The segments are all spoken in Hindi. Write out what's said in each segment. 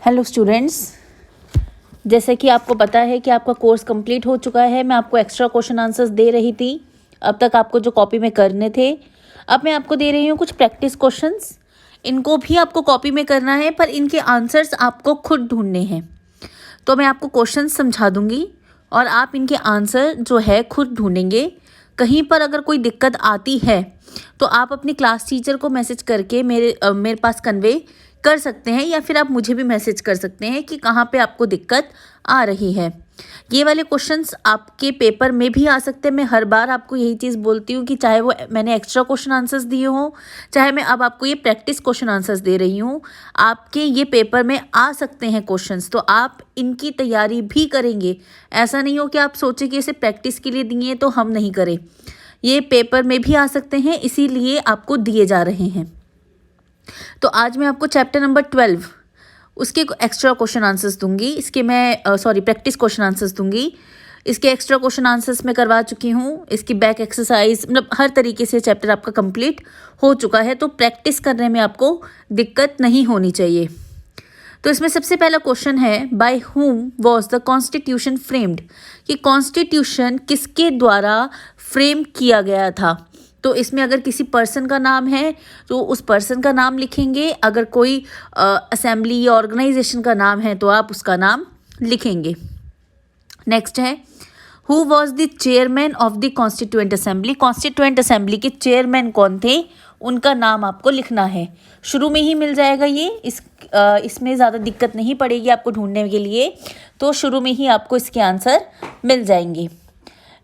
हेलो स्टूडेंट्स, जैसे कि आपको पता है कि आपका कोर्स कंप्लीट हो चुका है। मैं आपको एक्स्ट्रा क्वेश्चन आंसर्स दे रही थी अब तक आपको जो कॉपी में करने थे। अब मैं आपको दे रही हूँ कुछ प्रैक्टिस क्वेश्चंस। इनको भी आपको कॉपी में करना है, पर इनके आंसर्स आपको खुद ढूंढने हैं। तो मैं आपको क्वेश्चन समझा दूंगी और आप इनके आंसर जो है खुद ढूंढेंगे। कहीं पर अगर कोई दिक्कत आती है तो आप अपनी क्लास टीचर को मैसेज करके मेरे पास कन्वे कर सकते हैं, या फिर आप मुझे भी मैसेज कर सकते हैं कि कहाँ पे आपको दिक्कत आ रही है। ये वाले क्वेश्चंस आपके पेपर में भी आ सकते हैं। मैं हर बार आपको यही चीज़ बोलती हूँ कि चाहे वो मैंने एक्स्ट्रा क्वेश्चन आंसर्स दिए हों, चाहे मैं अब आपको ये प्रैक्टिस क्वेश्चन आंसर्स दे रही हूँ, आपके ये पेपर में आ सकते हैं क्वेश्चंस। तो आप इनकी तैयारी भी करेंगे। ऐसा नहीं हो कि आप सोचें कि इसे प्रैक्टिस के लिए दिए तो हम नहीं करें। ये पेपर में भी आ सकते हैं, इसीलिए आपको दिए जा रहे हैं। तो आज मैं आपको चैप्टर नंबर 12 उसके एक्स्ट्रा क्वेश्चन आंसर्स दूंगी। इसके मैं प्रैक्टिस क्वेश्चन आंसर्स दूंगी। इसके एक्स्ट्रा क्वेश्चन आंसर्स मैं करवा चुकी हूँ। इसकी बैक एक्सरसाइज, मतलब हर तरीके से चैप्टर आपका कंप्लीट हो चुका है। तो प्रैक्टिस करने में आपको दिक्कत नहीं होनी चाहिए। तो इसमें सबसे पहला क्वेश्चन है, by whom was the constitution framed. कि कॉन्स्टिट्यूशन किसके द्वारा फ्रेम किया गया था। तो इसमें अगर किसी पर्सन का नाम है तो उस पर्सन का नाम लिखेंगे। अगर कोई असेंबली या ऑर्गेनाइजेशन का नाम है तो आप उसका नाम लिखेंगे। नेक्स्ट है, who was the chairman of the constituent assembly. Constituent assembly के चेयरमैन कौन थे, उनका नाम आपको लिखना है। शुरू में ही मिल जाएगा ये, इसमें ज़्यादा दिक्कत नहीं पड़ेगी आपको ढूंढने के लिए। तो शुरू में ही आपको इसके आंसर मिल जाएंगे।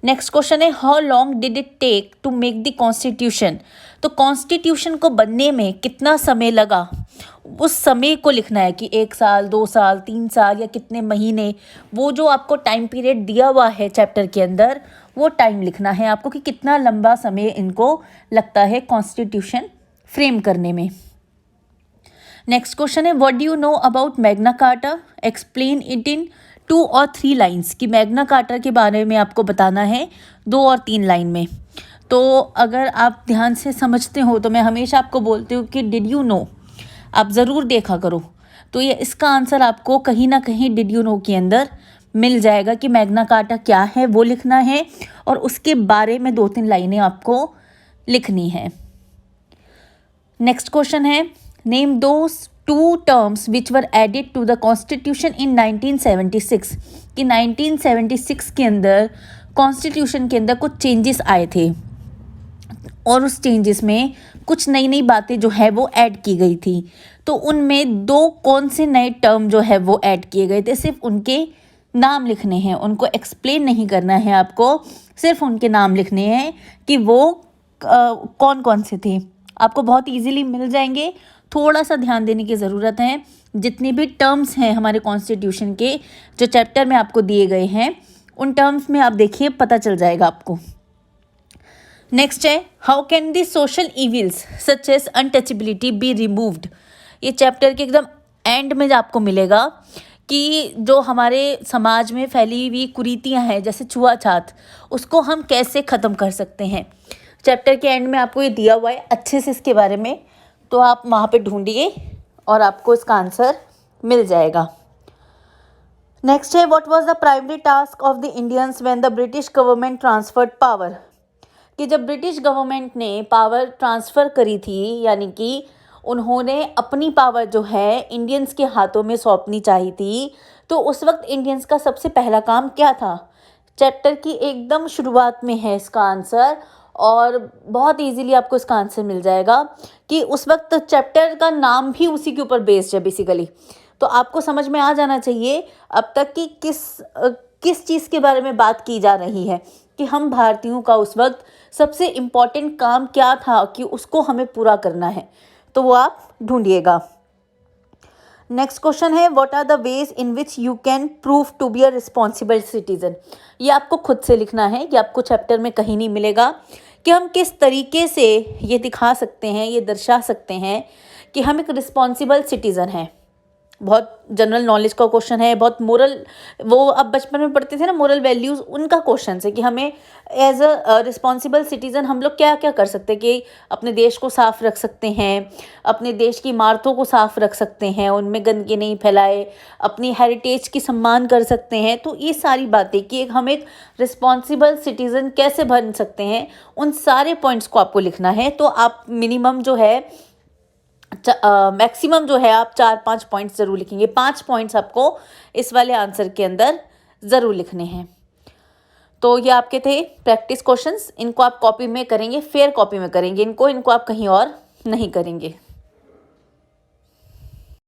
नेक्स्ट क्वेश्चन है, how long did it take to make the constitution. तो कॉन्स्टिट्यूशन को बनने में कितना समय लगा, उस समय को लिखना है कि 1 साल, 2 साल, 3 साल या कितने महीने। वो जो आपको टाइम पीरियड दिया हुआ है चैप्टर के अंदर, वो टाइम लिखना है आपको कि कितना लंबा समय इनको लगता है कॉन्स्टिट्यूशन फ्रेम करने में। नेक्स्ट क्वेश्चन है, what do you know about Magna carta, explain it in 2 और 3 लाइन्स। कि मैग्ना कार्टा के बारे में आपको बताना है 2 और 3 लाइन में। तो अगर आप ध्यान से समझते हो तो मैं हमेशा आपको बोलती हूँ कि डिड यू नो आप ज़रूर देखा करो। तो ये इसका आंसर आपको कहीं ना कहीं डिड यू नो के अंदर मिल जाएगा कि मैग्ना कार्टा क्या है वो लिखना है, और उसके बारे में 2-3 लाइनें आपको लिखनी है। नेक्स्ट क्वेश्चन है, name those 2 terms which were added to the constitution in 1976। कि 1976 के अंदर कॉन्स्टिट्यूशन के अंदर कुछ चेंजेस आए थे, और उस चेंजेस में कुछ नई नई बातें जो है वो ऐड की गई थी। तो उनमें 2 कौन से नए टर्म जो है वो ऐड किए गए थे। सिर्फ उनके नाम लिखने हैं, उनको एक्सप्लेन नहीं करना है आपको, सिर्फ उनके नाम लिखने हैं कि वो कौन कौन से थे। आपको बहुत इजीली मिल जाएंगे। थोड़ा सा ध्यान देने की ज़रूरत है। जितने भी टर्म्स हैं हमारे कॉन्स्टिट्यूशन के जो चैप्टर में आपको दिए गए हैं, उन टर्म्स में आप देखिए, पता चल जाएगा आपको। नेक्स्ट है, how can the social evils such as untouchability be removed. ये चैप्टर के एकदम एंड में आपको मिलेगा कि जो हमारे समाज में फैली हुई कुरीतियां हैं, जैसे छुआछूत, उसको हम कैसे ख़त्म कर सकते हैं। चैप्टर के एंड में आपको ये दिया हुआ है अच्छे से इसके बारे में। तो आप वहाँ पे ढूंढिए और आपको इसका आंसर मिल जाएगा। नेक्स्ट है, what was the primary task of the Indians when the British government transferred power. कि जब ब्रिटिश गवर्नमेंट ने पावर ट्रांसफ़र करी थी, यानी कि उन्होंने अपनी पावर जो है इंडियंस के हाथों में सौंपनी चाहिए थी, तो उस वक्त इंडियंस का सबसे पहला काम क्या था। चैप्टर की एकदम शुरुआत में है इसका आंसर, और बहुत इजीली आपको इसका आंसर मिल जाएगा कि उस वक्त चैप्टर का नाम भी उसी के ऊपर बेस्ड है बेसिकली। तो आपको समझ में आ जाना चाहिए अब तक कि किस चीज़ के बारे में बात की जा रही है, कि हम भारतीयों का उस वक्त सबसे इम्पॉर्टेंट काम क्या था कि उसको हमें पूरा करना है। तो वो आप ढूंढिएगा। नेक्स्ट क्वेश्चन है, what are the ways in which you can prove to be a responsible citizen. ये आपको खुद से लिखना है, ये आपको चैप्टर में कहीं नहीं मिलेगा कि हम किस तरीके से ये दिखा सकते हैं, ये दर्शा सकते हैं कि हम एक रिस्पॉन्सिबल सिटीज़न हैं। बहुत जनरल नॉलेज का क्वेश्चन है, बहुत मोरल, वो अब बचपन में पढ़ते थे ना मोरल वैल्यूज़, उनका क्वेश्चन है कि हमें एज अ रिस्पॉन्सिबल सिटीज़न हम लोग क्या क्या कर सकते हैं कि अपने देश को साफ़ रख सकते हैं, अपने देश की इमारतों को साफ़ रख सकते हैं, उनमें गंदगी नहीं फैलाए, अपनी हेरिटेज की सम्मान कर सकते हैं। तो ये सारी बातें कि हम एक रिस्पॉन्सिबल सिटीज़न कैसे बन सकते हैं, उन सारे पॉइंट्स को आपको लिखना है। तो आप मिनिमम जो है मैक्सिमम जो है आप 4-5 पॉइंट्स ज़रूर लिखेंगे। 5 पॉइंट्स आपको इस वाले आंसर के अंदर ज़रूर लिखने हैं। तो ये आपके थे प्रैक्टिस क्वेश्चंस। इनको आप कॉपी में करेंगे, फेयर कॉपी में करेंगे इनको आप कहीं और नहीं करेंगे।